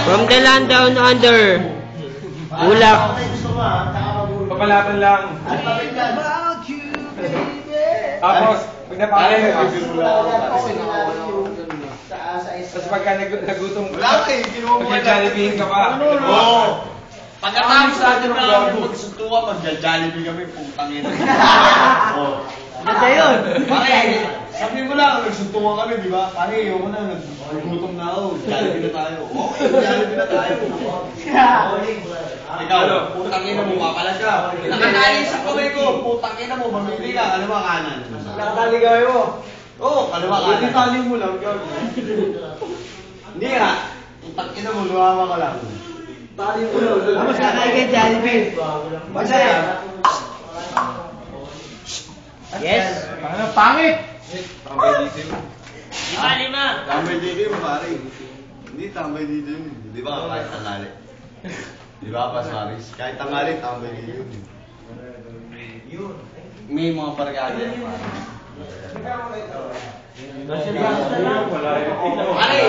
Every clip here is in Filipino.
From the land down under. Ulak. Papalaban lang. Tapos, pag napakalayo, tapos pagka nagutom ka, mag-Jollibee ka pa. Oo. Pagkatapos natin na magsuntukan, mag-Jollibee kami, putang ina. Ganda yun. Pare, sabi mo lang, nagsuntukan kami, di ba? Pare, ayoko na, nagutom na ako. Jollibee na tayo. Okay, Jollibee na tayo. Ikaw, putang ina mo, makalas ka. Nakatali sa kamay ko, putang ina mo, mamili ka. Ano ba kanan? Nakatali gawin mo. Oo, ano ba kanan? Hindi tali mo lang, gawin. Hindi nga. Putang ina mo, lumawa ka lang. Tali mo lang. Mas kakain ka Jollibee. Masaya. Yes. Parang pangit! Lima. Tambay dito yun, pare. Hindi, tambay dito yun. Di ba, kahit tangali? Di ba, Pasaris? Kahit tangali, tambay dito yun. May mga barkada yan, pare.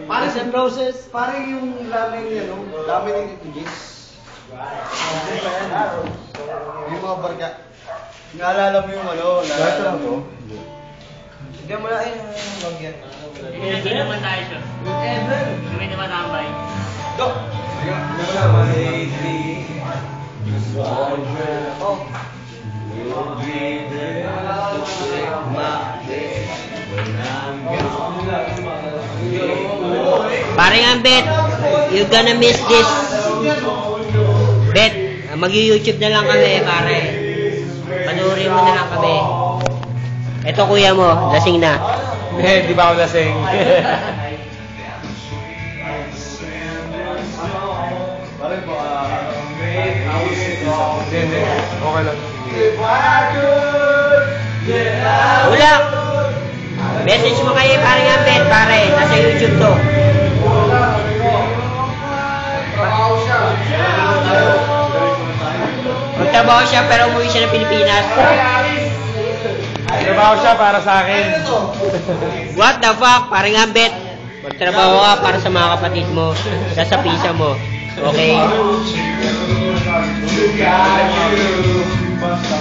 Pare sa process, pare yung lamin yan, lamin ng itigis. May mga barkada. Naalala mo yung ano? Lahat lang to? Hindi mo na yung bagyan. Hindi naman tayo siya. Hindi naman tambay. Go! Paring Ambet, you gonna miss this. Bet, mag-YouTube na lang kami, pare. Panurin mo na lang kami. Ito kuya mo, lasing na. Di ba ako lasing? Pare ba? Hindi. Okay lang. Ulak! Message mo kay paring Ambet, pare. Nasa YouTube to. Magtrabaho siya pero umuwi siya ng Pilipinas. Trabaho siya para sa akin. What the fuck? Paring Ambet. Magtrabaho ka para sa mga kapatid mo. Sa pisa mo. Okay? Basta